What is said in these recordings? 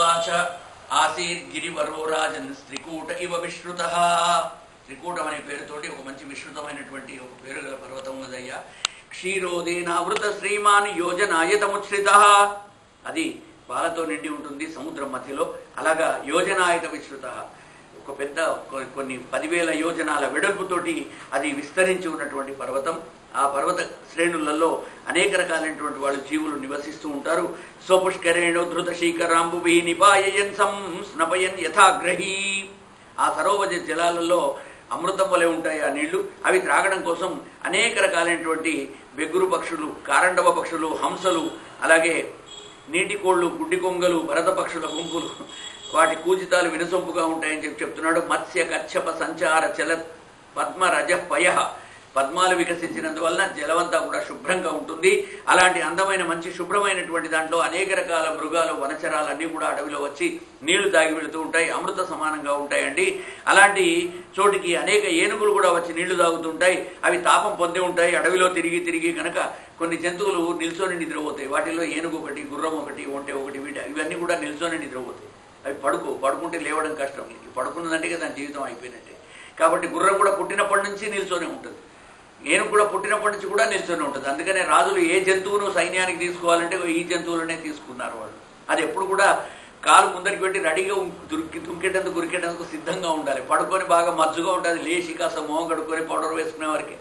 ఉవాచ ఆసీద్గిరివరో రాజన్ త్రికూట ఇవ విశ్రుత. త్రికూటం అనే పేరుతోటి ఒక మంచి విశ్రుతమైనటువంటి ఒక పేరు గల పర్వతం ఉన్నదయ్యా. క్షీరోదేనావృత శ్రీమాన్ యోజనాయతముచ్ఛ్రిత. అది పాలతో నిండి ఉంటుంది సముద్రం మధ్యలో. అలాగా యోజనాయత విశ్రుత, ఒక పెద్ద కొన్ని 10,000 యోజనాల వెడల్పుతోటి అది విస్తరించి ఉన్నటువంటి పర్వతం. ఆ పర్వత శ్రేణులలో అనేక రకాలైనటువంటి వాళ్ళు జీవులు నివసిస్తూ ఉంటారు. స్వపుష్కరేణోద్ధృత శీకరాంబుభి నిపాయయన్ సంస్నపయన్ యథాగ్రహీ. ఆ సరోవర జలాలలో అమృతం వలె ఉంటాయి ఆ నీళ్లు. అవి త్రాగడం కోసం అనేక రకాలైనటువంటి బెగ్గురు పక్షులు, కారండవ పక్షులు, హంసలు, అలాగే నీటి కోళ్లు, గుడ్డి కొంగలు, భరత పక్షుల గుంపులు, వాటి కూజితాలు వినసొంపుగా ఉంటాయని చెప్తున్నాడు. మత్స్య కచ్చప సంచార చల పద్మ రజ పయ. పద్మాలు వికసించినందువలన జలమంతా కూడా శుభ్రంగా ఉంటుంది. అలాంటి అందమైన మంచి శుభ్రమైనటువంటి దాంట్లో అనేక రకాల మృగాలు, వనచరాలన్నీ కూడా అడవిలో వచ్చి నీళ్లు తాగి వెళుతూ ఉంటాయి. అమృత సమానంగా ఉంటాయండి. అలాంటి చోటికి అనేక ఏనుగులు కూడా వచ్చి నీళ్లు తాగుతుంటాయి. అవి తాపం పొంది ఉంటాయి. అడవిలో తిరిగి తిరిగి కనుక కొన్ని జంతువులు నిల్చొని నిద్రపోతాయి. వాటిలో ఏనుగు ఒకటి, గుర్రం ఒకటి, ఒంటె ఒకటి, ఇవన్నీ కూడా నిల్చొని నిద్రపోతాయి. అవి పడుకుంటే లేవడం కష్టం. పడుకున్నదంటే కదా దాని జీవితం అయిపోయినట్టే. కాబట్టి గుర్రం కూడా పుట్టినప్పటి నుంచి నిల్చొని ఉంటుంది. ఏనుగు కూడా పుట్టినప్పటి నుంచి కూడా నిల్చొని ఉంటుంది. అందుకనే రాజులు ఏ జంతువును సైన్యానికి తీసుకోవాలంటే ఈ జంతువులనే తీసుకున్నారు వాళ్ళు. అది ఎప్పుడు కూడా కాలు ముందరికి పెట్టి రెడీగా దుంకేటందుకు గురికేటందుకు సిద్ధంగా ఉండాలి. పడుకొని బాగా మజ్జుగా ఉంటుంది. లేచి కాస్త మొహం కడుక్కొని పౌడర్ వేసుకునే వారికి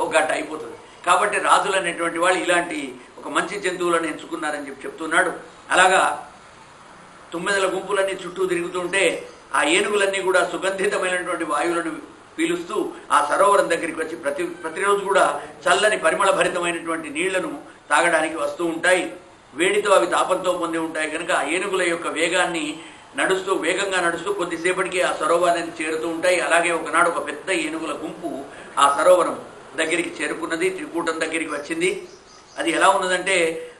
ఒక గంట అయిపోతుంది. కాబట్టి రాజులు అనేటువంటి వాళ్ళు ఇలాంటి ఒక మంచి జంతువులను ఎంచుకున్నారని చెప్తున్నాడు. అలాగా 9 గుంపులన్నీ చుట్టూ తిరుగుతుంటే ఆ ఏనుగులన్నీ కూడా సుగంధితమైనటువంటి వాయువులను పీలుస్తూ ఆ సరోవరం దగ్గరికి వచ్చి ప్రతిరోజు కూడా చల్లని పరిమళ భరితమైనటువంటి నీళ్లను తాగడానికి వస్తూ ఉంటాయి. వేడితో అవి తాపంతో పొంది ఉంటాయి కనుక ఆ ఏనుగుల యొక్క వేగంగా నడుస్తూ కొద్దిసేపటికి ఆ సరోవరానికి చేరుతూ ఉంటాయి. అలాగే ఒకనాడు ఒక పెద్ద ఏనుగుల గుంపు ఆ సరోవరం దగ్గరికి చేరుకున్నది. త్రికూటం దగ్గరికి వచ్చింది. అది ఎలా ఉన్నదంటే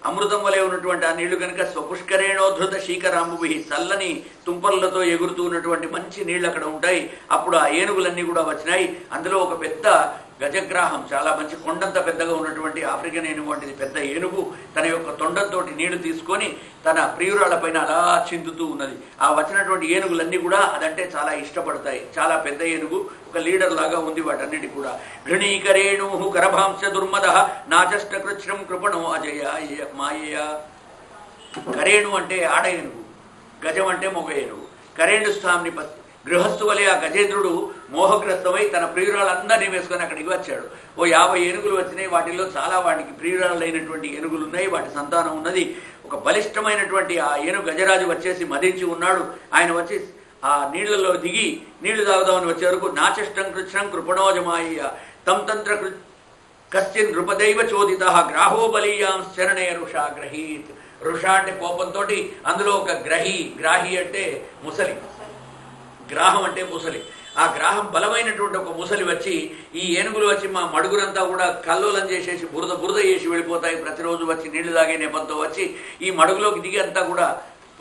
అమృతం వలె ఉన్నటువంటి ఆ నీళ్లు కనుక స్వపుష్కరేణోద్ధృత శీకరాంబుభి, చల్లని తుంపర్లతో ఎగురుతూ ఉన్నటువంటి మంచి నీళ్లు అక్కడ ఉంటాయి. అప్పుడు ఆ ఏనుగులన్నీ కూడా వచ్చినాయి. అందులో ఒక పెద్ద గజగ్రాహం, చాలా మంచి కొండంత పెద్దగా ఉన్నటువంటి ఆఫ్రికన్ ఏనుగు వంటిది పెద్ద ఏనుగు తన యొక్క తొండంతో నీళ్లు తీసుకొని తన ప్రియురాళ్లపైన అలా చిందుతూ ఉన్నది. ఆ వచ్చినటువంటి ఏనుగులన్నీ కూడా అదంటే చాలా ఇష్టపడతాయి. చాలా పెద్ద ఏనుగు, ఒక లీడర్ లాగా ఉంది వాటన్నిటి కూడా. ఘృణీకరేణు కరభాంశ దుర్మద నాచష్ట కృచ్ఛ్రం కృపణో అజయ మాయయ. కరేణు అంటే ఆడ ఏనుగు, గజం అంటే మగ ఏనుగు. కరేణు స్థాన్ని గృహస్థు వలె ఆ గజేంద్రుడు మోహగ్రస్తమై తన ప్రియురాళ్ళందరినీ వేసుకొని అక్కడికి వచ్చాడు. ఓ 50 ఏనుగులు వచ్చినాయి. వాటిల్లో చాలా వాటికి ప్రియురాళ్ళైనటువంటి ఏనుగులు ఉన్నాయి. వాటి సంతానం ఉన్నది. ఒక బలిష్టమైనటువంటి ఆ ఏనుగు గజరాజు వచ్చేసి మదించి ఉన్నాడు. ఆయన వచ్చి ఆ నీళ్లలో దిగి నీళ్లు తాగుదామని వచ్చే వరకు నాచష్టం కృష్ణం కృపణోజమాయ తం తంత్ర కశ్చిన్ నృపదైవ చోదిత గ్రాహో బలీయాం శరణే రుషా గ్రహీత్. రుష అంటే కోపంతో, అందులో ఒక గ్రాహి అంటే ముసలి, గ్రాహం అంటే ముసలి. ఆ గ్రాహం బలమైనటువంటి ఒక ముసలి వచ్చి ఈ ఏనుగులు వచ్చి మా మడుగురంతా కూడా కల్లోలం చేసేసి బురద చేసి వెళ్ళిపోతాయి. ప్రతిరోజు వచ్చి నీళ్లు తాగే నెపంతో వచ్చి ఈ మడుగులోకి దిగి అంతా కూడా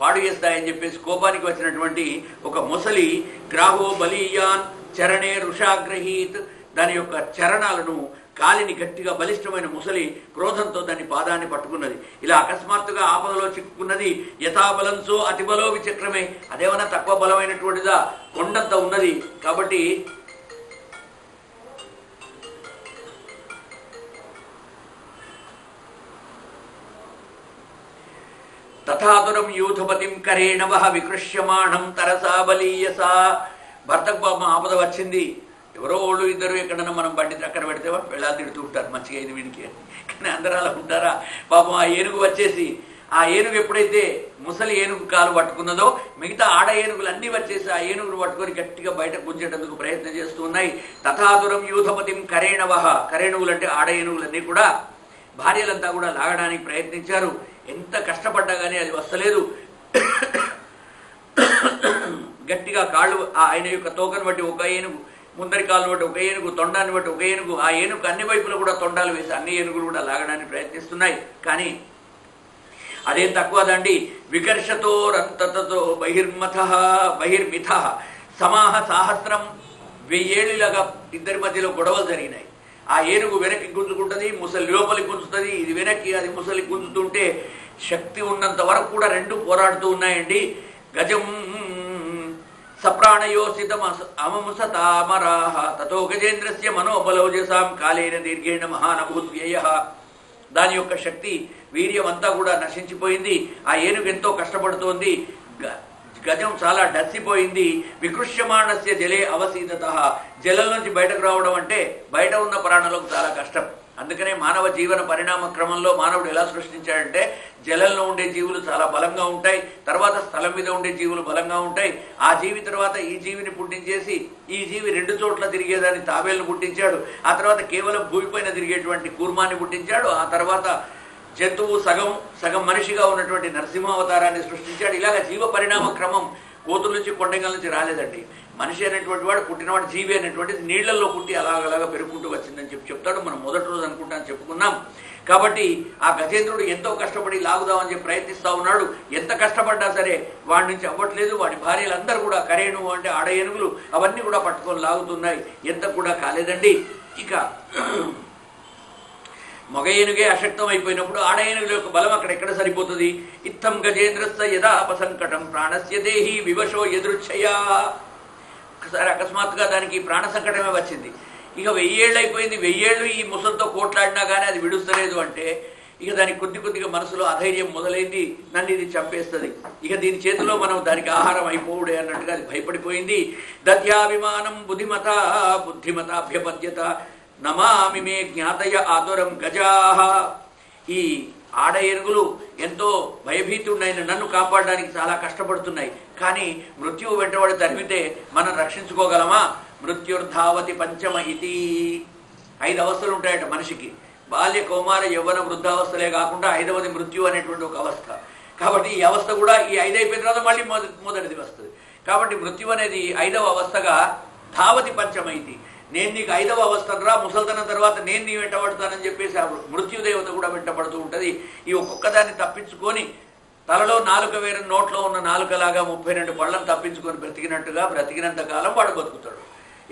పాడు చేస్తాయని చెప్పేసి కోపానికి వచ్చినటువంటి ఒక ముసలి గ్రాహో బలీయాన్ చరణే రుషాగ్రహీత్, దాని యొక్క చరణాలను కాలిని గట్టిగా బలిష్టమైన ముసలి క్రోధంతో దాని పాదాన్ని పట్టుకున్నది. ఇలా అకస్మాత్తుగా ఆపదలో చిక్కుకున్నది. యథాబలంసో అతిబలో విచక్రమే. అదేమన్నా తక్కువ బలమైనటువంటిదా? కొండంత ఉన్నది. కాబట్టి తథాతురం యూథపతిం కరేణవ వికృష్యమాణం తరసా బలీయసా. భర్తకు పాపం ఆపద వచ్చింది. ఎవరో వాళ్ళు ఇద్దరు ఎక్కడన్నా మనం బండి అక్కడ పెడితే వెళ్ళాలి తిడుతూ ఉంటారు, మంచిగా అయింది వీడికి. కానీ అందరూ అలా ఉంటారా? పాపం ఆ ఏనుగు వచ్చేసి ఆ ఏనుగు ఎప్పుడైతే ముసలి ఏనుగు కాలు పట్టుకున్నదో మిగతా ఆడ ఏనుగులు అన్నీ వచ్చేసి ఆ ఏనుగును పట్టుకొని గట్టిగా బయట గుంజేటందుకు ప్రయత్నం చేస్తూ ఉన్నాయి. తథాతురం యూథపతిం కరేణవ. కరేణువులు అంటే ఆడ ఏనుగులన్నీ కూడా భార్యలంతా కూడా లాగడానికి ప్రయత్నించారు. ఎంత కష్టపడ్డా కానీ అది వస్తలేదు. గట్టిగా కాళ్ళు ఆయన యొక్క తోకను బట్టి ఒక ఏనుగు, ముందరి కాళ్ళు బట్టి ఒక ఏనుగు, తొండాన్ని బట్టి ఒక ఏనుగు, ఆ ఏనుగు అన్ని వైపులు కూడా తొండాలు వేసి అన్ని ఏనుగులు కూడా లాగడానికి ప్రయత్నిస్తున్నాయి. కానీ అదేం తక్కువదండి. వికర్షతో రంతతో బహిర్మిథ సమాహ సాహస్రం. 1000 ఏళ్ళలాగా ఇద్దరి మధ్యలో గొడవలు జరిగినాయి. ఆ ఏనుగు వెనక్కి గుంజుకుంటుంది, ముసలి లోపలికి గుంజుతుంది. ఇది వెనక్కి, అది ముసలి గుంజుతుంటే శక్తి ఉన్నంత వరకు కూడా రెండు పోరాడుతూ ఉన్నాయండి. గజం సప్రాణయోసితం అమముసతామరాహ తతో గజేంద్రస్య మనోబలౌజసాం కాలేన దీర్ఘేణ మహానభూద్వ్యయ. దాని యొక్క శక్తి వీర్యం అంతా కూడా నశించిపోయింది. ఆ ఏనుగు ఎంతో కష్టపడుతోంది. గజం చాలా డస్సిపోయింది. వికృష్యమాణస్య జలే అవసీదత. జలం నుంచి బయటకు రావడం అంటే బయట ఉన్న ప్రాణులకు చాలా కష్టం. అందుకనే మానవ జీవన పరిణామ క్రమంలో మానవుడు ఎలా సృష్టించాడంటే జలంలో ఉండే జీవులు చాలా బలంగా ఉంటాయి, తర్వాత స్థలం మీద ఉండే జీవులు బలంగా ఉంటాయి. ఆ జీవి తర్వాత ఈ జీవిని పుట్టించేసి ఈ జీవి 2 చోట్ల తిరిగేదాన్ని తాబేలను పుట్టించాడు. ఆ తర్వాత కేవలం భూమిపైన తిరిగేటువంటి కూర్మాన్ని పుట్టించాడు. ఆ తర్వాత జంతువు సగం మనిషిగా ఉన్నటువంటి నరసింహావతారాన్ని సృష్టించాడు. ఇలాగ జీవ పరిణామ క్రమం కోతుల నుంచి కొండగల నుంచి రాలేదండి. మనిషి అనేటువంటి వాడు పుట్టినవాడు జీవి అనేటువంటిది నీళ్లలో పుట్టి అలాగలాగా పెరుగుకుంటూ వచ్చిందని చెప్తాడు. మనం మొదటి రోజు అనుకుంటాను చెప్పుకున్నాం. కాబట్టి ఆ గజేంద్రుడు ఎంతో కష్టపడి లాగుదామని చెప్పి ప్రయత్నిస్తూ ఉన్నాడు. ఎంత కష్టపడ్డా సరే వాడి నుంచి అవ్వట్లేదు. వాడి భార్యలందరూ కూడా కరేణు అంటే ఆడ ఏనుగులు అవన్నీ కూడా పట్టుకొని లాగుతున్నాయి. ఎంత కూడా కాలేదండి. ఇక మగ ఏనుగే అశక్తం అయిపోయినప్పుడు ఆడ ఏనుగుల యొక్క బలం అక్కడెక్కడ సరిపోతుంది. ఇత్తం గజేంద్రస్య యదా అపసంకటం ప్రాణస్య దేహి వివశో ఎదృచ్ఛయా. ఒకసారి అకస్మాత్తుగా దానికి ప్రాణ సంకటమే వచ్చింది. ఇక 1000 ఏళ్ళు అయిపోయింది. 1000 ఏళ్ళు ఈ ముసలితో కోట్లాడినా కానీ అది విడుస్తలేదు అంటే ఇక దానికి కొద్దిగా మనసులో అధైర్యం మొదలైంది. నన్ను ఇది చంపేస్తుంది, ఇక దీని చేతిలో మనం దానికి ఆహారం అయిపోవుడే అన్నట్టుగా అది భయపడిపోయింది. దధ్యాభిమానం బుద్ధిమతాభ్యపద్యత నమామి మే జ్ఞాతయ ఆతురం గజాహ. ఈ ఆడ ఏనుగులు ఎంతో భయభీతుడైన నన్ను కాపాడడానికి చాలా కష్టపడుతున్నాయి. కానీ మృత్యువు వెంటబడి తరిమితే మనం రక్షించుకోగలమా? మృత్యుర్ధావతి పంచమ ఇతి. 5 అవస్థలు ఉంటాయట మనిషికి. బాల్య, కౌమార, యవ్వన, వృద్ధావస్థలే కాకుండా 5వది మృత్యు అనేటువంటి ఒక అవస్థ. కాబట్టి ఈ అవస్థ కూడా ఈ 5 అయిపోయిన తర్వాత మళ్ళీ మొదటిది వస్తుంది. కాబట్టి మృత్యు అనేది 5వ అవస్థగా ధావతి పంచమైతి. నేను నీకు 5వ అవస్థరా, ముసల్తనం తర్వాత నేను నీ వెంటబడతానని చెప్పేసి మృత్యుదేవత కూడా వెంటబడుతూ ఉంటుంది. ఈ ఒక్కొక్కదాన్ని తప్పించుకొని తలలో నాలుక వేరే నోట్లో ఉన్న నాలుకలాగా 32 పళ్ళను తప్పించుకొని బ్రతికినంత కాలం వాడు బతుకుతాడు.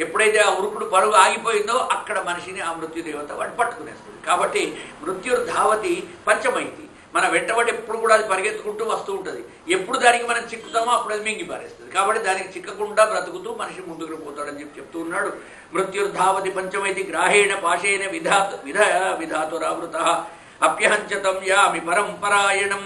ఎప్పుడైతే ఆ ఉరుకుడు పరుగు ఆగిపోయిందో అక్కడ మనిషిని ఆ మృత్యుదేవత వాడు పట్టుకునేస్తుంది. కాబట్టి మృత్యుర్ధావతి పంచమైతి. మన వెంటబడి ఎప్పుడు కూడా అది పరిగెత్తుకుంటూ వస్తూ ఉంటుంది. ఎప్పుడు దానికి మనం చిక్కుతామో అప్పుడు అది మింగి పారేస్తుంది. కాబట్టి దానికి చిక్కకుండా బ్రతుకుతూ మనిషి ముందుకు పోతాడని చెప్తూ ఉన్నాడు. మృత్యుర్ధావతి పంచమైతి గ్రాహేణ పాశేన విధాతురావృత అప్యహంచతం యామి పరంపరాయణం.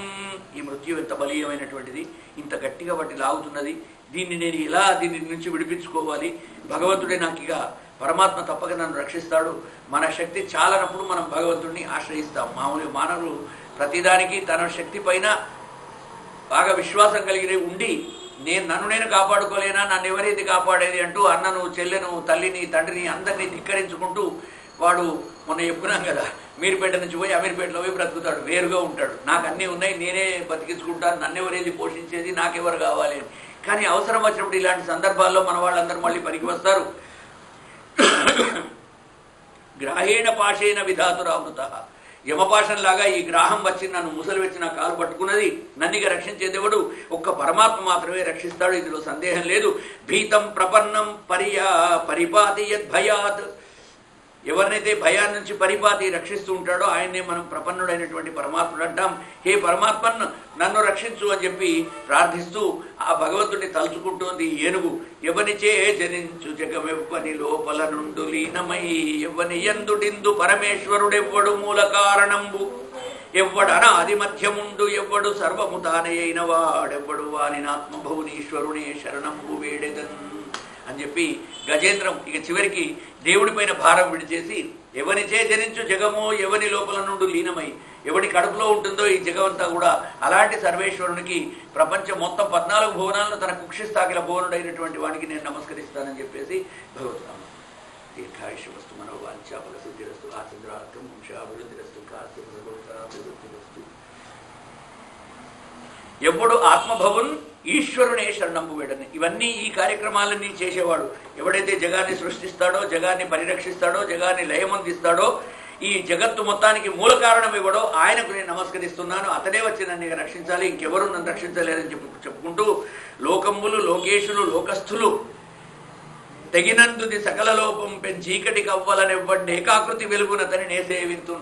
ఈ మృత్యు ఎంత బలీయమైనటువంటిది, ఇంత గట్టిగా బట్టి లాగుతున్నది. దీన్ని నేను ఇలా దీని నుంచి విడిపించుకోవాలి. భగవంతుడే నాకు ఇక పరమాత్మ తప్పక నన్ను రక్షిస్తాడు. మన శక్తి చాలనప్పుడు మనం భగవంతుడిని ఆశ్రయిస్తాం. మామూలుగా మానవులు ప్రతిదానికి తన శక్తి పైన బాగా విశ్వాసం కలిగి ఉండి నన్ను నేను కాపాడుకోలేనా, నన్ను ఎవరైతే కాపాడేది అంటూ అన్నను, చెల్లెను, తల్లిని, తండ్రిని అందరినీ ధిక్కరించుకుంటూ వాడు మొన్న చెప్పుకున్నాం కదా, మీరుపేట నుంచి పోయి అమీర్పేటలో పోయి బ్రతుకుతాడు, వేరుగా ఉంటాడు. నాకు అన్నీ ఉన్నాయి, నేనే బతికించుకుంటాను, నన్నెవరేది పోషించేది, నాకెవరు కావాలి అని. కానీ అవసరం వచ్చినప్పుడు ఇలాంటి సందర్భాల్లో మన వాళ్ళందరూ మళ్ళీ పనికి వస్తారు. గ్రాహేణ పాశేన విధాతురావృత. యమపాశంలాగా ఈ గ్రాహం వచ్చి నన్ను ముసలి వచ్చి నా కాలు పట్టుకున్నది. నన్నిగా రక్షించేదేవుడు ఒక్క పరమాత్మ మాత్రమే రక్షిస్తాడు, ఇందులో సందేహం లేదు. భీతం ప్రపన్నం పరిపాతి యద్భయాత్. ఎవరినైతే భయాన్ని నుంచి పరిపాతి రక్షిస్తూ ఉంటాడో ఆయన్నే మనం ప్రపన్నుడైనటువంటి పరమాత్ముడు అంటాం. హే పరమాత్మను నన్ను రక్షించు అని చెప్పి ప్రార్థిస్తూ ఆ భగవంతుడిని తలుచుకుంటోంది ఏనుగు. ఎవనిచే జనించు జగమెవ్వని లోపల నుండు లీనమై ఎవ్వని ఎందుడిందు పరమేశ్వరుడెవ్వడు మూల కారణంబు ఎవ్వడు అనాది మధ్యముండు ఎవ్వడు సర్వము తానే అయిన వాడెవ్వడు వాని ఆత్మభువనీశ్వరునే శరణంబు వేడెదన్ అని చెప్పి గజేంద్రం ఇక చివరికి దేవుడి పైన భారం విడిచేసి ఎవనిచే జనించు జగమో ఎవని లోపల నుండి లీనమై, ఎవడి కడుపులో ఉంటుందో ఈ జగమంతా కూడా అలాంటి సర్వేశ్వరునికి ప్రపంచం మొత్తం 14 భువనాలను తన కుక్షిస్తాకిల భువనుడైనటువంటి వాడికి నేను నమస్కరిస్తానని చెప్పేసి భగవద్నామం. దీర్ఘాయుష వస్తు మనోవాంఛాఫల సిద్ధిరస్తు ఆచంద్రార్థం వంశాభివృద్ధిరస్తు కార్తీవస్తు. ఎప్పుడు ఆత్మభవున్ ఈశ్వరునే శరణంబు వేడని. ఇవన్నీ ఈ కార్యక్రమాలన్నీ చేసేవాడు ఎవడైతే జగాన్ని సృష్టిస్తాడో, జగాన్ని పరిరక్షిస్తాడో, జగాన్ని లయమందిస్తాడో, ఈ జగత్తు మొత్తానికి మూల కారణం ఇవ్వడో ఆయనకు నేను నమస్కరిస్తున్నాను. అతనే వచ్చి నన్ను రక్షించాలి, ఇంకెవరు నన్ను రక్షించలేరని చెప్పుకుంటూ లోకంబులు లోకేశులు లోకస్థులు తెగినందుది సకల లోపం పెంచీకటి కవ్వలనివ్వండి ఏకాకృతి వెలుగునతని నే సేవింతు.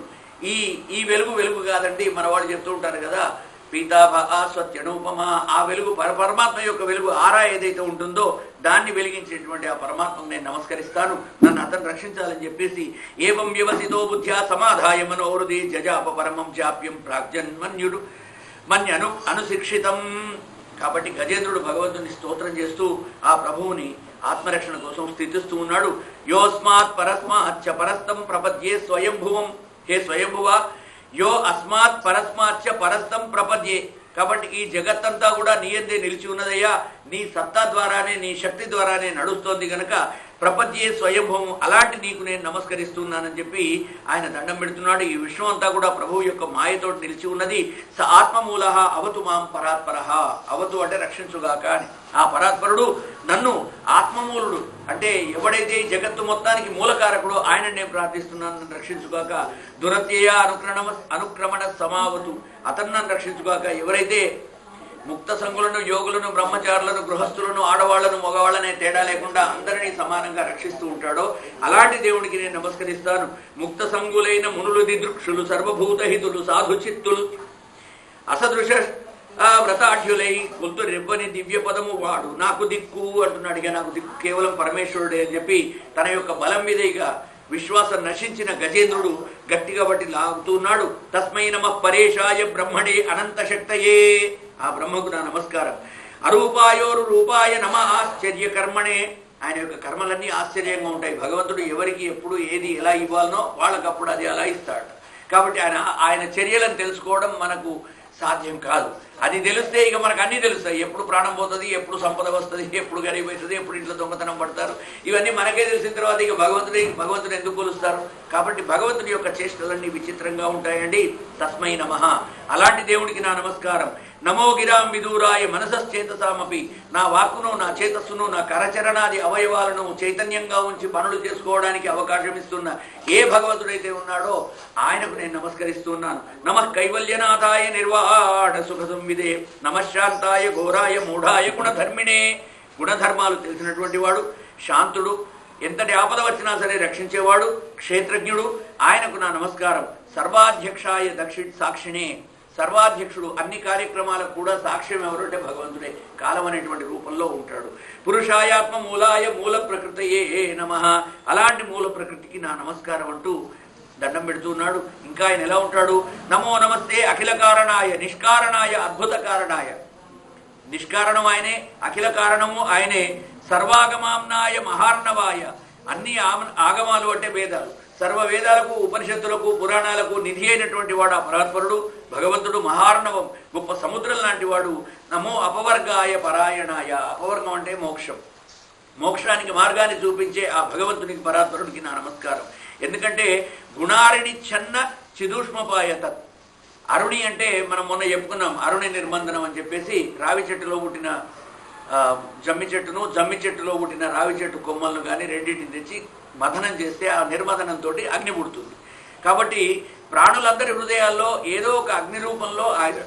ఈ వెలుగు కాదండి. మన వాళ్ళు చెప్తూ ఉంటారు కదా, పీతాభ ఆస్వత్యనూపమ, ఆ వెలుగు పరమాత్మ యొక్క వెలుగు ఆరా ఏదైతే ఉంటుందో దాన్ని వెలిగించేటువంటి ఆ పరమాత్మను నేను నమస్కరిస్తాను, నన్ను అతను రక్షించాలని చెప్పేసి ఏవం వ్యవసితో బుద్ధ్యా సమాధాయ మనోహృది జజాప పరమం జాప్యం ప్రాగ్జన్మన్యుడు మన్యను అనుశిక్షితం. కాబట్టి గజేంద్రుడు భగవంతుని స్తోత్రం చేస్తూ ఆ ప్రభువుని ఆత్మరక్షణ కోసం స్థితిస్తూ ఉన్నాడు. యోస్మాత్ పరస్మాచ్చ పరస్తం ప్రపద్యే స్వయంభువం, హే స్వయంభువ, యో అస్మాత్ పరస్మాచ్చ పరస్తం ప్రపద్యే. కాబట్టి ఈ జగత్తంతా కూడా నీ యందే నిలిచి ఉన్నదయ్యా, నీ సత్తా ద్వారానే నీ శక్తి ద్వారానే నడుస్తోంది గనక ప్రపద్యే స్వయంభవం, అలాంటి నీకు నేను నమస్కరిస్తున్నానని చెప్పి ఆయన దండం పెడుతున్నాడు. ఈ విశ్వం అంతా కూడా ప్రభువు యొక్క మాయతోటి నిలిచి ఉన్నది. స ఆత్మమూల అవతు మాం పరాత్పర, అవతు అంటే రక్షించుగాక అని. ఆ పరాత్పరుడు నన్ను ఆత్మమూలుడు అంటే ఎవడైతే ఈ జగత్తు మొత్తానికి మూలకారకుడో ఆయన నేను ప్రార్థిస్తున్నాను, నన్ను రక్షించుగాక. దురత్యయ అనుక్రమణ సమావతు, అతను నన్ను రక్షించుగాక. ఎవరైతే ముక్త సంగులను, యోగులను, బ్రహ్మచారులను, గృహస్థులను, ఆడవాళ్లను, మగవాళ్ళనే తేడా లేకుండా అందరినీ సమానంగా రక్షిస్తూ ఉంటాడో అలాంటి దేవుడికి నేను నమస్కరిస్తాను. ముక్త సంగులైన మునులు దిదృక్షులు, సర్వభూతహితులు, సాధు చిత్తులు, అసదృశ వ్రతాఢ్యులై గొంతు రెబ్బని దివ్య పదము వాడు నాకు దిక్కు అంటున్నాడు. ఇక నాకు దిక్కు కేవలం పరమేశ్వరుడే అని చెప్పి తన యొక్క బలం మీద ఇక విశ్వాసం నశించిన గజేంద్రుడు గట్టిగా బట్టి లాగుతున్నాడు. తస్మై నమః పరేశాయ బ్రహ్మణే అనంత శక్తయే, ఆ బ్రహ్మకు నా నమస్కారం. అరూపాయోరు రూపాయ నమ ఆశ్చర్య కర్మణే, ఆయన యొక్క కర్మలన్నీ ఆశ్చర్యంగా ఉంటాయి. భగవంతుడు ఎవరికి ఎప్పుడు ఏది ఎలా ఇవ్వాలనో వాళ్ళకప్పుడు అది అలా ఇస్తాడు. కాబట్టి ఆయన చర్యలను తెలుసుకోవడం మనకు సాధ్యం కాదు. అది తెలిస్తే ఇక మనకు అన్నీ తెలుస్తాయి. ఎప్పుడు ప్రాణం పోతుంది, ఎప్పుడు సంపద వస్తుంది, ఎప్పుడు గరీబ్ అవుతుంది, ఎప్పుడు ఇంట్లో దొంగతనం పడతారు, ఇవన్నీ మనకే తెలిసిన తర్వాత ఇక భగవంతుడు ఎందుకు కొలుస్తారు? కాబట్టి భగవంతుడి యొక్క చేష్టలన్నీ విచిత్రంగా ఉంటాయండి. తస్మై నమః, అలాంటి దేవుడికి నా నమస్కారం. నమో గిరాం విదూరాయ మనసశ్చేతసామపి, నా వాక్కును, నా చేతస్సును, నా కరచరణాది అవయవాలను చైతన్యంగా ఉంచి పనులు చేసుకోవడానికి అవకాశం ఇస్తున్న ఏ భగవంతుడైతే ఉన్నాడో ఆయనకు నేను నమస్కరిస్తున్నాను. నమః కైవల్యనాథాయ నిర్వాణ సుఖ సంవిదే, నమశాంతాయ ఘోరాయ మూఢాయ గుణధర్మిణే, గుణధర్మాలు తెలిసినటువంటి వాడు, శాంతుడు, ఎంతటి ఆపద వచ్చినా సరే రక్షించేవాడు, క్షేత్రజ్ఞుడు, ఆయనకు నా నమస్కారం. సర్వాధ్యక్షాయ సాక్షిణే, సర్వాధ్యక్షుడు, అన్ని కార్యక్రమాలకు కూడా సాక్ష్యం ఎవరు అంటే భగవంతుడే, కాలం అనేటువంటి రూపంలో ఉంటాడు. పురుషాయాత్మ మూలాయ మూల ప్రకృతయే నమః, అలాంటి మూల ప్రకృతికి నా నమస్కారం అంటూ దండం పెడుతున్నాడు. ఇంకా ఆయన ఎలా ఉంటాడు? నమో నమస్తే అఖిల కారణాయ నిష్కారణాయ అద్భుత కారణాయ, నిష్కారణం ఆయనే, అఖిల కారణము ఆయనే, సర్వాగమాంనాయ మహార్ణవాయ, అన్ని ఆగమాలు అంటే వేదాలు, సర్వ వేదాలకు, ఉపనిషత్తులకు, పురాణాలకు నిధి అయినటువంటి వాడు ఆ పరాత్పరుడు భగవంతుడు. మహార్ణవం, గొప్ప సముద్రం లాంటి వాడు. నమో అపవర్గాయ పరాయణాయ, అపవర్గం అంటే మోక్షం, మోక్షానికి మార్గాన్ని చూపించే ఆ భగవంతునికి పరాత్పరుడికి నా నమస్కారం. ఎందుకంటే గుణారిణి ఛన్న చిదూష్మపాయ తత్, అరుణి అంటే మనం మొన్న చెప్పుకున్నాం అరుణి నిర్బంధనం అని చెప్పేసి, రావి చెట్టులో పుట్టిన జమ్మి చెట్టులో పుట్టిన రావి చెట్టు కొమ్మలను కానీ రెండింటిని తెచ్చి మథనం చేస్తే ఆ నిర్మథనంతో అగ్ని పుడుతుంది. కాబట్టి ప్రాణులందరి హృదయాల్లో ఏదో ఒక అగ్ని రూపంలో ఆయన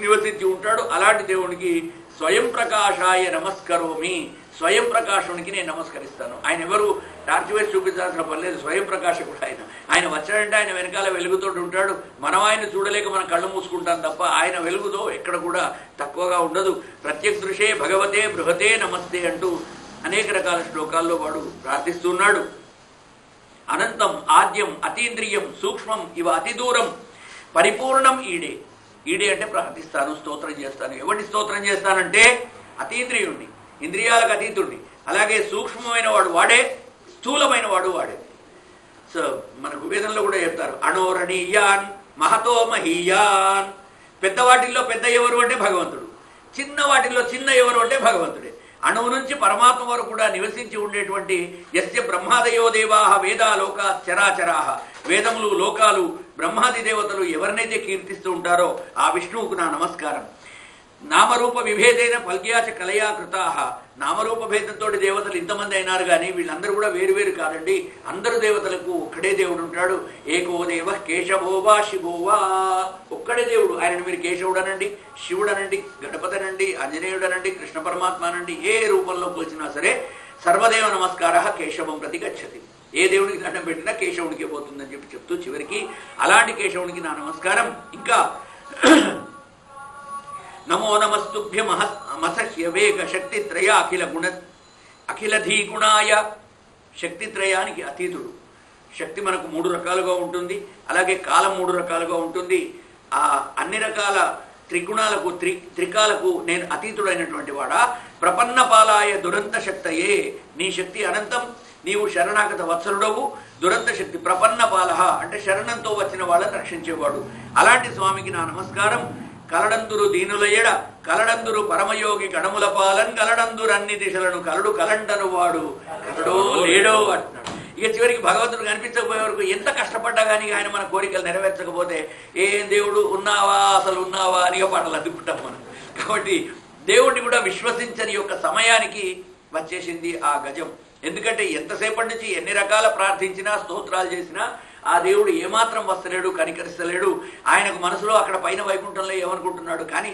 నివసించి ఉంటాడు. అలాంటి దేవునికి స్వయం ప్రకాశాయ నమస్కరోమి, స్వయం ప్రకాశునికి నేను నమస్కరిస్తాను. ఆయన ఎవరు టార్చ్ వేసి చూపించాల్సిన పని లేదు, స్వయం ప్రకాశకుడు ఆయన. ఆయన వచ్చాడంటే ఆయన వెనకాల వెలుగుతోటి ఉంటాడు. మనం ఆయన చూడలేక మనం కళ్ళు మూసుకుంటాం తప్ప ఆయన వెలుగుతో ఎక్కడ కూడా తక్కువగా ఉండదు. ప్రత్యక్షృషే భగవతే బృహతే నమస్తే అంటూ అనేక రకాల శ్లోకాల్లో వాడు ప్రార్థిస్తున్నాడు. అనంతం, ఆద్యం, అతీంద్రియం, సూక్ష్మం, ఇవ అతి దూరం, పరిపూర్ణం ఈడే. ఈడే అంటే ప్రార్థిస్తాను, స్తోత్రం చేస్తాను. ఎవరిని స్తోత్రం చేస్తానంటే అతీంద్రియుణ్ణి, ఇంద్రియాలకు అతీతుడిని. అలాగే సూక్ష్మమైన వాడు వాడే, స్థూలమైన వాడు వాడే. సో మనకు వేదంలో కూడా చెప్తారు అణోరణీయాన్ మహతో మహీయాన్. పెద్దవాటిల్లో పెద్ద ఎవరు అంటే భగవంతుడు, చిన్న వాటిల్లో చిన్న ఎవరు అంటే భగవంతుడే. అణువు నుంచి పరమాత్మ వరకు కూడా నివసించి ఉండేటువంటి యస్య బ్రహ్మాదయో దేవాహ వేదా లోకా చరాచరాహ, వేదములు, లోకాలు, బ్రహ్మాది దేవతలు ఎవరినైతే కీర్తిస్తూ ఉంటారో ఆ విష్ణువుకు నా నమస్కారం. నామరూప విభేదైన ఫల్గ్యాచ కలయా కృతాహ, నామరూప భేదంతో దేవతలు ఇంతమంది అయినారు కానీ వీళ్ళందరూ కూడా వేరువేరు కాదండి. అందరు దేవతలకు ఒక్కడే దేవుడు ఉంటాడు. ఏకో దేవ కేశవోవా శివోవా, ఒక్కడే దేవుడు. ఆయనను మీరు కేశవుడనండి, శివుడనండి, గణపతనండి, ఆంజనేయుడనండి, కృష్ణ పరమాత్మ అనండి, ఏ రూపంలో పోల్చినా సరే సర్వదేవ నమస్కార కేశవం ప్రతి గచ్చతి. ఏ దేవుడికి దండం పెట్టినా కేశవుడికే పోతుందని చెప్తూ చివరికి అలాంటి కేశవునికి నా నమస్కారం. ఇంకా నమో నమస్తుభ్య మసహ్య వేగ శక్తిత్రయ అఖిలధీగుణాయ. శక్తిత్రయానికి అతీతుడు. శక్తి మనకు 3 రకాలుగా ఉంటుంది, అలాగే కాలం 3 రకాలుగా ఉంటుంది. ఆ అన్ని రకాల త్రిగుణాలకు త్రికాలకు నేను అతీతుడైనటువంటి వాడా. ప్రపన్నపాలాయ దురంత శక్తయే. నీ శక్తి అనంతం, నీవు శరణాగత వత్సలుడవు. దురంత శక్తి ప్రపన్నపాల అంటే శరణంతో వచ్చిన వాళ్ళని రక్షించేవాడు. అలాంటి స్వామికి నా నమస్కారం. కలడందురు దీనులయడ కలడందురు పరమయోగి కడముల పాలన్ కలడందురు అన్ని దిశలను కలడు కలండను వాడు కలడో లేడో అంటున్నాడు. ఇక చివరికి భగవంతుడు కనిపించకపోయే వరకు ఎంత కష్టపడ్డా కానీ ఆయన మన కోరికలు నెరవేర్చకపోతే ఏం దేవుడు ఉన్నావా అసలు ఉన్నావా అని పాటలు అద్దుకుంటాం మనం. కాబట్టి దేవుడిని కూడా విశ్వసించని యొక్క సమయానికి వచ్చేసింది ఆ గజం. ఎందుకంటే ఎంతసేపటి నుంచి ఎన్ని రకాల ప్రార్థించినా స్తోత్రాలు చేసినా ఆ దేవుడు ఏమాత్రం వస్తలేడు, కనికరిస్తలేడు. ఆయనకు మనసులో అక్కడ పైన వైకుంఠంలో ఏమనుకుంటున్నాడు, కానీ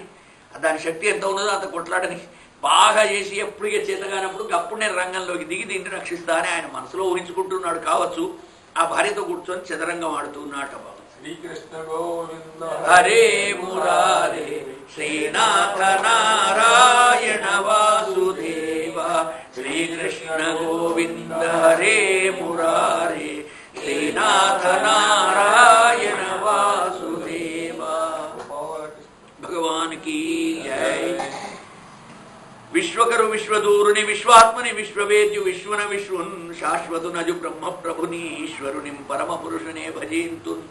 దాని శక్తి ఎంత ఉన్నదో అంత కొట్లాడని బాగా చేసి ఎప్పుడు చేతగానప్పుడు అప్పుడు నేను రంగంలోకి దిగి దీన్ని రక్షిస్తా అని ఆయన మనసులో ఊహించుకుంటున్నాడు కావచ్చు. ఆ భార్యతో కూర్చొని చదరంగం ఆడుతున్నాడు. శ్రీకృష్ణ గోవింద హరే మురారే శ్రీనాథ నారాయణ వాసుదేవ. శ్రీకృష్ణ గోవింద హరే మురారే శ్రీనాథ నారాయణ వాసుదేవ. భగవాన్ కీ జై. విశ్వకరు విశ్వదూరుని విశ్వాత్మని విశ్వవేద్యు విశ్వన విశ్వన్ శాశ్వతు నజు బ్రహ్మ ప్రభుని ఈశ్వరుని పరమ పురుషునే భజేంతున్.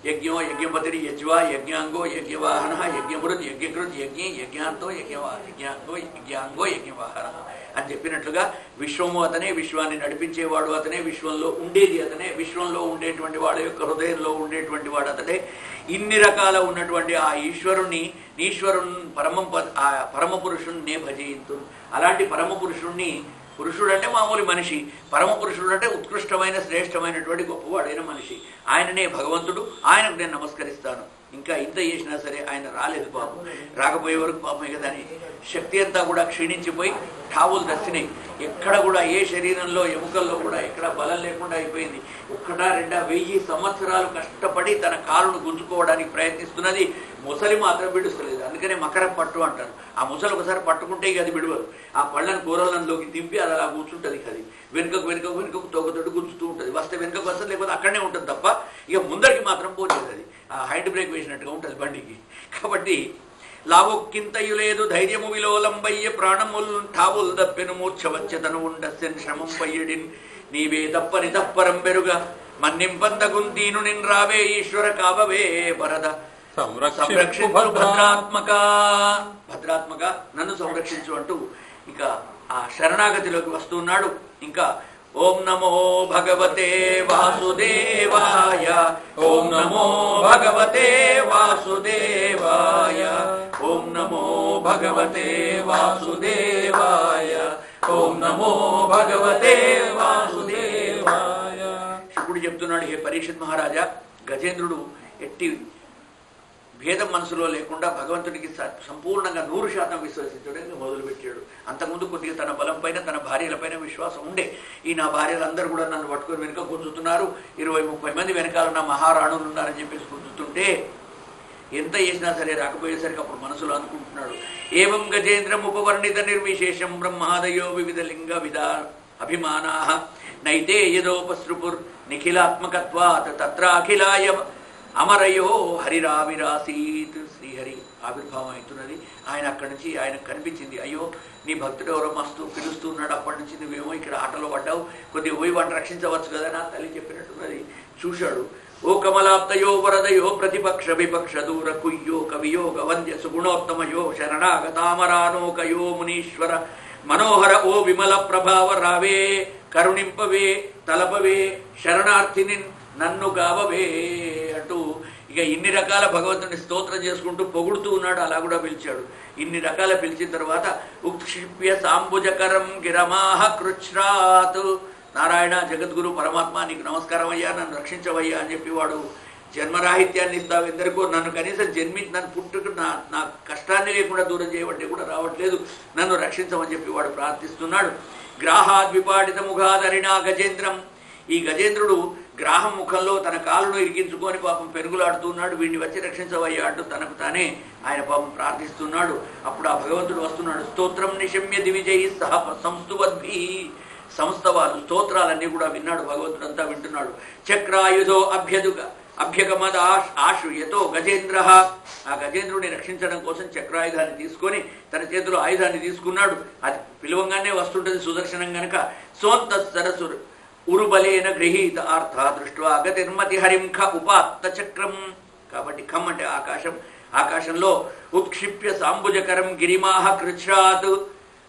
యజ్ఞో యజ్ఞపతిరి యజ్వా యజ్ఞాంగో యజ్ఞవాహన యజ్ఞమృత్ యజ్ఞకృత్ యజ్ఞే యజ్ఞాంతో యజ్ఞాంగో యజ్ఞవాహన అని చెప్పినట్లుగా విశ్వము అతనే, విశ్వాన్ని నడిపించేవాడు అతనే, విశ్వంలో ఉండేది అతనే, విశ్వంలో ఉండేటువంటి వాడు యొక్క హృదయంలో ఉండేటువంటి వాడు అతడే. ఇన్ని రకాల ఉన్నటువంటి ఆ ఈశ్వరుణ్ణి ఆ పరమ పురుషుణ్ణి నే భజయింతు. అలాంటి పరమ పురుషుణ్ణి, పురుషుడు అంటే మామూలు మనిషి, పరమ పురుషుడు అంటే ఉత్కృష్టమైన శ్రేష్టమైనటువంటి గొప్పవాడైన మనిషి. ఆయననే భగవంతుడు. ఆయనకు నేను నమస్కరిస్తాను. ఇంకా ఇంత చేసినా సరే ఆయన రాలేదు పాపం. రాకపోయే వరకు పాపం ఇక దాని శక్తి అంతా కూడా క్షీణించిపోయి ఠావులు దర్శినాయి. ఎక్కడ కూడా ఏ శరీరంలో ఎముకల్లో కూడా ఎక్కడ బలం లేకుండా అయిపోయింది. 1-2 సంవత్సరాలు కష్టపడి తన కాలును గుంజుకోవడానికి ప్రయత్నిస్తున్నది. ముసలి మాత్రం విడుస్తలేదు. అందుకనే మకర పట్టు అంటారు. ఆ ముసలి ఒకసారి పట్టుకుంటే ఇక అది విడవదు. ఆ పళ్ళని కూరలంలోకి దింపి అది అలా కూర్చుంటుంది. అది వెనుకకు తోకతోటి గుంజుతూ ఉంటుంది. వస్తే వెనుకకు వస్తుంది, లేకపోతే అక్కడనే ఉంటుంది తప్ప ఇక ముందరికి మాత్రం పోతుంది. అది ఆ హ్యాండ్ బ్రేక్ వేసినట్టుగా ఉంటుంది బండికి. కాబట్టి లావొక్కింతయు లేదు ధైర్యము విలోలంబయ్య ప్రాణముల్ ఠావుల్ దప్పెను మూర్ఛ వచ్చతను ఉండస్యన్ శ్రమం పయ్యడిన్ నీవే తప్పని తప్పరం పెరుగా మన్నింపందగున్ దీను నిన్ రావే ఈశ్వర కావవే వరద సంరక్షించు భద్రాత్మక. భద్రాత్మక నన్ను సంరక్షించు అంటూ ఇక ఆ శరణాగతిలోకి వస్తున్నాడు. ఇంకా ఓం నమో భగవతే వాసుదేవాయ, ఓం నమో భగవతే వాసుదేవాయ, ఓం నమో భగవతే వాసుదేవాయ, ఓం నమో భగవతే వాసుదేవాయ. శుకుడు చెప్తున్నాడు, హే పరీక్షిత్ మహారాజా, గజేంద్రుడు ఎట్టి భేదం మనసులో లేకుండా భగవంతుడికి సంపూర్ణంగా 100% విశ్వసించడానికి మొదలుపెట్టాడు. అంతకుముందు కొద్దిగా తన బలం పైన, తన భార్యలపైన విశ్వాసం ఉండే. ఈ నా భార్యలందరూ కూడా నన్ను పట్టుకొని వెనుక గుంజుతున్నారు, 20-30 మంది వెనకాల నా మహారాణులు ఉన్నారని చెప్పేసి గుంజుతుంటే ఎంత చేసినా సరే రాకపోయేసరికి అప్పుడు మనసులో అనుకుంటున్నాడు, ఏవం గజేంద్రం ఉపవర్ణిత నిర్విశేషం బ్రహ్మాదయో వివిధ లింగ విధా అభిమానా నైతే యదోపసృపుర్ నిఖిలాత్మకత్వాత్ తత్రాఖిలాయ అమరయో హరిరావిరాసీత్. శ్రీహరి ఆవిర్భావం అవుతున్నది. ఆయన అక్కడి నుంచి ఆయనకు కనిపించింది, అయ్యో నీ భక్తుడు ఎవరో మస్తు పిలుస్తున్నాడు, అప్పటి నుంచి నువ్వేమో ఇక్కడ ఆటలో పడ్డావు, కొద్దిగా పోయి వాడిని రక్షించవచ్చు కదా నా తల్లి చెప్పినట్టున్నది. చూశాడు, ఓ కమలాప్తయో వరదయో ప్రతిపక్ష విపక్ష దూర కుయ్యో కవియోగ వంద్య సుగుణోత్తమయో శరణాగతామరానోకయో మునీశ్వర మనోహర ఓ విమల ప్రభావ రావే కరుణింపవే తలపవే శరణార్థిని నన్ను గావవే అంటూ ఇక ఇన్ని రకాల భగవంతుని స్తోత్రం చేసుకుంటూ పొగుడుతూ ఉన్నాడు. అలా కూడా పిలిచాడు. ఇన్ని రకాల పిలిచిన తర్వాత ఉక్షిప్య సాంబుజకరం గిరమాహ కృచ్రాత్. నారాయణ జగద్గురు పరమాత్మ నీకు నమస్కారం అయ్యా, నన్ను రక్షించవయ్యా అని చెప్పి వాడు జన్మరాహిత్యాన్ని ఇస్తావు ఎందరికో, నన్ను కనీసం నన్ను పుట్టుకు నా కష్టాన్ని లేకుండా దూరం చేయబట్టే కూడా రావట్లేదు, నన్ను రక్షించమని చెప్పి వాడు ప్రార్థిస్తున్నాడు. గ్రాహాద్విపాడిత ముఖాధరిణా గజేంద్రం. ఈ గజేంద్రుడు గ్రాహం ముఖంలో తన కాలును ఇరికించుకొని పాపం పెరుగులాడుతున్నాడు. వీడిని వచ్చి రక్షించవయ్యా అంటూ తనకు తానే ఆయన పాపం ప్రార్థిస్తున్నాడు. అప్పుడు ఆ భగవంతుడు వస్తున్నాడు. స్తోత్రం నిశమ్య దివిజయ సహ సంస్తువద్భి, సంస్థవాలు స్తోత్రాలన్నీ కూడా విన్నాడు. భగవంతుడు అంతా వింటున్నాడు. చక్రాయుధో అభ్యగమద ఆశ్రయతో గజేంద్ర, ఆ గజేంద్రుడిని రక్షించడం కోసం చక్రాయుధాన్ని తీసుకొని తన చేతిలో ఆయుధాన్ని తీసుకున్నాడు. అది పిలువంగానే వస్తుంటుంది సుదర్శనం గనక. సోంత సరసు ఉరుబలేన గృహీత అర్థ దృష్ట్వా గతిర్మతి హరింఖ ఉపాత్త చక్రం. కాబట్టి ఖమ్ అంటే ఆకాశం. ఆకాశంలో ఉత్క్షిప్య సాంబుజకరం గిరిమాహ కృచ్ఛ్రాత్,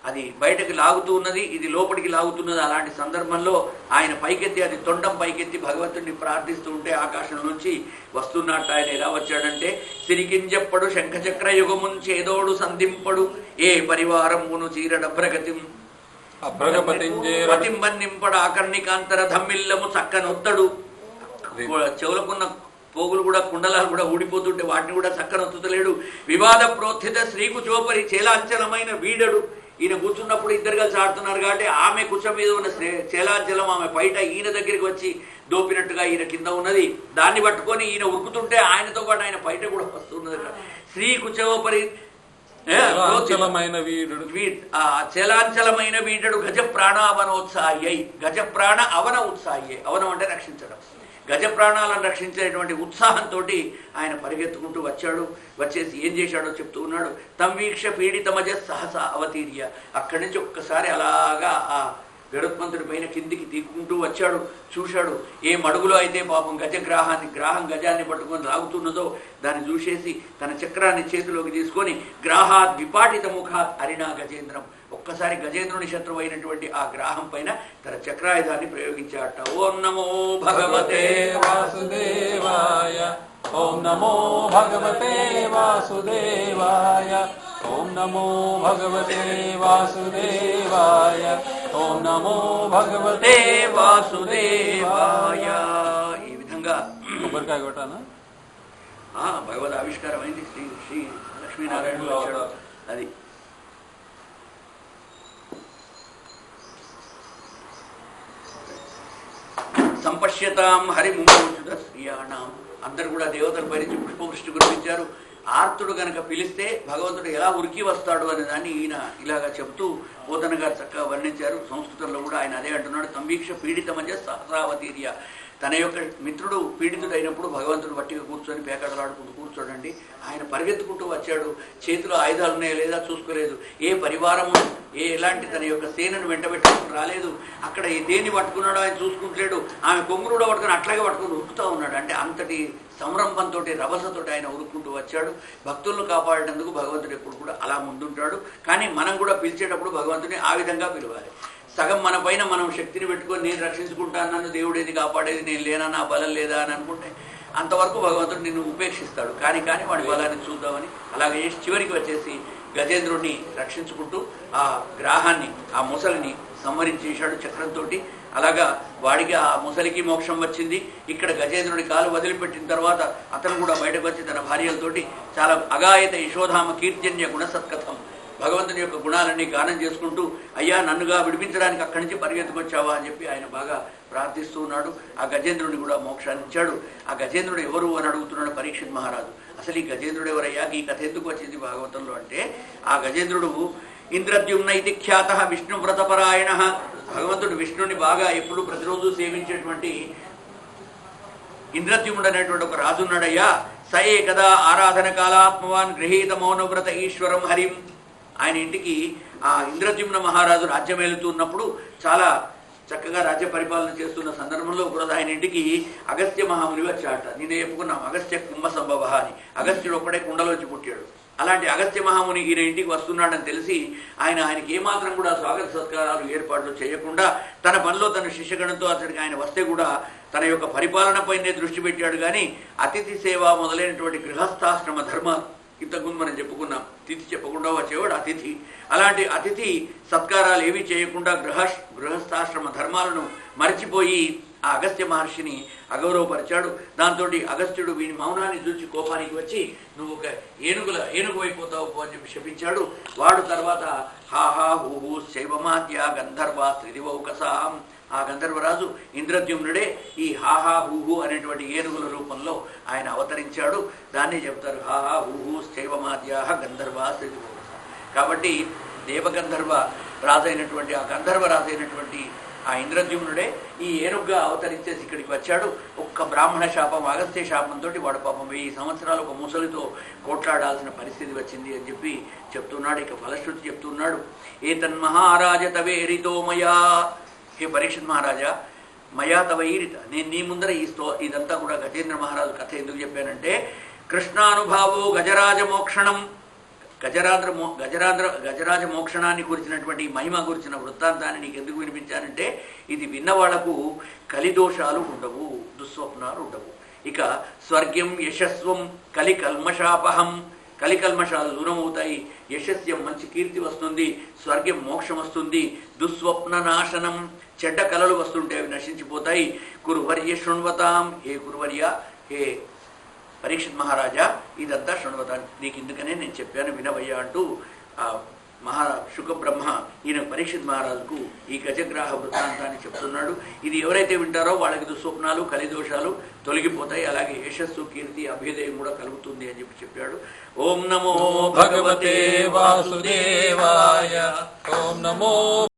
అది బయటకు లాగుతూ ఉన్నది, ఇది లోపలికి లాగుతున్నది. అలాంటి సందర్భంలో ఆయన పైకెత్తి, అది తొండం పైకెత్తి భగవంతుడిని ప్రార్థిస్తూ ఉంటే ఆకాశం నుంచి వస్తున్నట్టు. ఆయన ఎలా వచ్చాడంటే సిరికింజప్పడు శంఖచక్ర యుగమున్ చేదోడు సంధింపడు ఏ పరివారమును చీరడభ్రగతిం పతింబన్నింపడు ఆకర్ణికాంతర ధమ్మిల్లము చక్కనొత్తడు. చెవులకున్న పోగులు కూడా కుండలాలు కూడా ఊడిపోతుంటే వాటిని కూడా చక్కనొత్తుతలేడు. వివాద ప్రోత్థిత శ్రీకుచోపరి చేలాంచలమైన వీడడు. ఈయన కూర్చున్నప్పుడు ఇద్దరు కలిసి ఆడుతున్నారు కాబట్టి ఆమె కుచం మీద ఉన్న చేలాంచలం ఆమె బయట ఈయన దగ్గరికి వచ్చి దోపినట్టుగా ఈయన కింద ఉన్నది. దాన్ని పట్టుకొని ఈయన ఉరుకుతుంటే ఆయనతో పాటు ఆయన బయట కూడా వస్తున్నది. శ్రీకుచోపరి చేలాంచలమైన వీడడు గజ ప్రాణ అవనోత్సాహ్యై. గజ ప్రాణ అవన ఉత్సాహ్యై. అవనం అంటే రక్షించడం. గజ ప్రాణాలను రక్షించేటువంటి ఉత్సాహంతో ఆయన పరిగెత్తుకుంటూ వచ్చాడు. వచ్చేసి ఏం చేశాడో చెప్తూ ఉన్నాడు. తంవీక్ష పీడితమజ సహసా అవతీర్య. అక్కడి నుంచి ఒక్కసారి అలాగా ఆ గరుత్మంతుడి పైన కిందికి తీక్కుంటూ వచ్చాడు. చూశాడు ఏ మడుగులో అయితే పాపం గ్రాహం గజాన్ని పట్టుకొని లాగుతున్నదో దాన్ని చూసేసి తన చక్రాన్ని చేతిలోకి తీసుకొని గ్రాహాత్ విపాటిత ముఖాత్ అరినా గజేంద్రం. ఒక్కసారి గజేంద్రుని శత్రువు అయినటువంటి ఆ గ్రాహం పైన తన చక్రాయుధాన్ని ప్రయోగించాట. ఓం నమో భగవతే వాసుదేవాయ, ఓం నమో భగవతే వాసుదేవాయ, ఓం నమో భగవతే వాసుదేవాయ, ఓం నమో భగవతే వాసుదేవాయ. ఈ విధంగా కొబ్బరికాయ కొట్టానా? భగవద్ ఆవిష్కారం అయింది. శ్రీ లక్ష్మీనారాయణుడు వచ్చాడు. అది సంపశ్యతాం హరిముంచు శ్రీయాణం. అందరు కూడా దేవతలు భరించి పుష్పవృష్టి కురిపించారు. ఆర్తుడు గనక పిలిస్తే భగవంతుడు ఎలా ఉరికి వస్తాడు అనే దాన్ని ఈయన ఇలాగా చెప్తూ పోతన గారు చక్కగా వర్ణించారు. సంస్కృతంలో కూడా ఆయన అదే అంటున్నాడు. తంవీక్ష పీడితమజ సహస్రావతీర్య. తన యొక్క మిత్రుడు పీడితుడైనప్పుడు భగవంతుడు వట్టిగా కూర్చొని పేకడలాడుకుంటూ కూర్చోడండి. ఆయన పరిగెత్తుకుంటూ వచ్చాడు. చేతిలో ఆయుధాలు ఉన్నాయో లేదా చూసుకోలేదు. ఏ పరివారము ఎలాంటి తన యొక్క సేనను వెంటబెట్టుకుని రాలేదు. అక్కడ దేన్ని పట్టుకున్నాడో ఆయన చూసుకుంటలేడు. ఆమె కొంగురు కూడా పట్టుకుని అట్లాగే పట్టుకుని ఉరుకుతూ ఉన్నాడు. అంటే అంతటి సంరంభంతో రభసతో ఆయన ఉరుక్కుంటూ వచ్చాడు. భక్తులను కాపాడేందుకు భగవంతుడు ఎప్పుడు కూడా అలా ముందుంటాడు. కానీ మనం కూడా పిలిచేటప్పుడు భగవంతుని ఆ విధంగా పిలవాలి. సగం మన పైన మనం శక్తిని పెట్టుకొని నేను రక్షించుకుంటాను, నన్ను దేవుడేది కాపాడేది నేను లేనా, నా బలం లేదా అని అనుకుంటే అంతవరకు భగవంతుడు నిన్ను ఉపేక్షిస్తాడు. కానీ వాడి బలాన్ని చూద్దామని అలాగే చివరికి వచ్చేసి గజేంద్రుడిని రక్షించుకుంటూ ఆ గ్రాహాన్ని, ఆ ముసలిని సంహరించేశాడు చక్రంతో. అలాగా వాడికి ఆ ముసలికి మోక్షం వచ్చింది. ఇక్కడ గజేంద్రుడి కాలు వదిలిపెట్టిన తర్వాత అతను కూడా బయటకు వచ్చి తన భార్యలతోటి చాలా అగాయత యశోధామ కీర్జన్య గుణసత్కథం భగవంతుని యొక్క గుణాలన్నీ గానం చేసుకుంటూ అయ్యా నన్నుగా విడిపించడానికి అక్కడి నుంచి పరిగెత్తుకొచ్చావా అని చెప్పి ఆయన బాగా ప్రార్థిస్తూ ఉన్నాడు. ఆ గజేంద్రుడిని కూడా మోక్షాన్ని ఇచ్చాడు. ఆ గజేంద్రుడు ఎవరు అని అడుగుతున్నాడు పరీక్షిత్ మహారాజు. అసలు ఈ గజేంద్రుడు ఎవరయ్యా, ఈ కథ ఎందుకు వచ్చింది భాగవతంలో అంటే, ఆ గజేంద్రుడు ఇంద్రద్యుమ్న ఇది ఖ్యాత విష్ణువ్రతపరాయణ. భగవంతుడు విష్ణుని బాగా ఎప్పుడు ప్రతిరోజు సేవించేటువంటి ఇంద్రద్యుమ్నుడు అనేటువంటి ఒక రాజు ఉన్నాడయ్యా. సయే కదా ఆరాధన కాలాత్మవాన్ గృహీత మౌనవ్రత ఈశ్వరం హరిం. ఆయన ఇంటికి ఆ ఇంద్రద్యుమ్న మహారాజు రాజ్యం వెళుతూ ఉన్నప్పుడు చాలా చక్కగా రాజ్య పరిపాలన చేస్తున్న సందర్భంలో కూడా ఆయన ఇంటికి అగస్త్య మహాముని వచ్చాట. నేను చెప్పుకున్నాం అగస్త్య కుంభ సంభవ అని. అగస్త్యుడు ఒక్కడే కుండలోంచి పుట్టాడు. అలాంటి అగస్త్య మహాముని ఈయన ఇంటికి వస్తున్నాడని తెలిసి ఆయనకి ఏమాత్రం కూడా స్వాగత సత్కారాలు ఏర్పాట్లు చేయకుండా తన పనిలో తన శిష్యగణంతో అతనికి ఆయన వస్తే కూడా తన యొక్క పరిపాలనపైనే దృష్టి పెట్టాడు. కానీ అతిథి సేవ మొదలైనటువంటి గృహస్థాశ్రమ ధర్మ ఇంతకుముందు మనం చెప్పుకున్నాం. తిథి చెప్పకుండా వచ్చేవాడు అతిథి. అలాంటి అతిథి సత్కారాలు ఏమీ చేయకుండా గృహస్థాశ్రమ ధర్మాలను మరిచిపోయి ఆ అగస్త్య మహర్షిని అగౌరవపరిచాడు. దాంతో అగస్త్యుడు వీని మౌనాన్ని చూసి కోపానికి వచ్చి నువ్వు ఒక ఏనుగు అయిపోతావు అని చెప్పి శపించాడు. వాడు తర్వాత హాహా హూహూ శైవమాద్య గంధర్వ త్రిదివౌకసాం ఆ గంధర్వరాజు ఇంద్రద్యుమ్నుడే ఈ హాహా హూహు అనేటువంటి ఏనుగుల రూపంలో ఆయన అవతరించాడు. దాన్ని చెప్తారు హాహా హూహు శైవమాద్యాహ గంధర్వా స్థితి. కాబట్టి దేవగంధర్వ రాజైనటువంటి ఆ గంధర్వ రాజైనటువంటి ఆ ఇంద్రద్యుమ్నుడే ఈ ఏనుగ్గా అవతరించేసి ఇక్కడికి వచ్చాడు. ఒక్క బ్రాహ్మణ శాపం అగస్త్య శాపంతో వాడు పాపం 1000 సంవత్సరాలు ఒక ముసలితో కోట్లాడాల్సిన పరిస్థితి వచ్చింది అని చెప్పి చెప్తున్నాడు. ఇక ఫలశ్రుతి చెప్తున్నాడు. ఏతన్మహారాజ తవేరితో మయా, హే పరీక్షిత్ మహారాజా, మయా తవైరిత, నేను నీ ముందర ఇదంతా కూడా గజేంద్ర మహారాజు కథ ఎందుకు చెప్పానంటే, కృష్ణానుభావో గజరాజ మోక్షణం, గజరాజ మోక్షణాన్ని గురించినటువంటి మహిమ గురించిన వృత్తాంతాన్ని నీకు ఎందుకు వినిపించానంటే, ఇది విన్నవాళ్లకు కలిదోషాలు ఉండవు, దుస్వప్నాలు ఉండవు. ఇక స్వర్గ్యం యశస్వం కలికల్మషాపహం, కలికల్మషాలు దూరం అవుతాయి, యశస్యం మంచి కీర్తి వస్తుంది, స్వర్గం మోక్షం వస్తుంది, దుస్వప్న నాశనం చెడ్డ కళలు వస్తుంటే అవి నశించిపోతాయి. కురువర్య శృణ్వతాం, హే కురువర్య, హే పరీక్షిత్ మహారాజా, ఇదంతా శృణ్వత, నీకు ఇందుకనే నేను చెప్పాను వినవయ్యా అంటూ శుకబ్రహ్మ ఈయన పరీక్షిత్ మహారాజుకు ఈ గజగ్రాహ వృత్తాంతాన్ని చెప్తున్నాడు. ఇది ఎవరైతే వింటారో వాళ్ళకి దుస్వప్నాలు కలిదోషాలు తొలగిపోతాయి, అలాగే యశస్సు కీర్తి అభ్యుదయం కూడా కలుగుతుంది అని చెప్పాడు. ఓం నమో భగవతే వాసుదేవాయ. ఓం నమో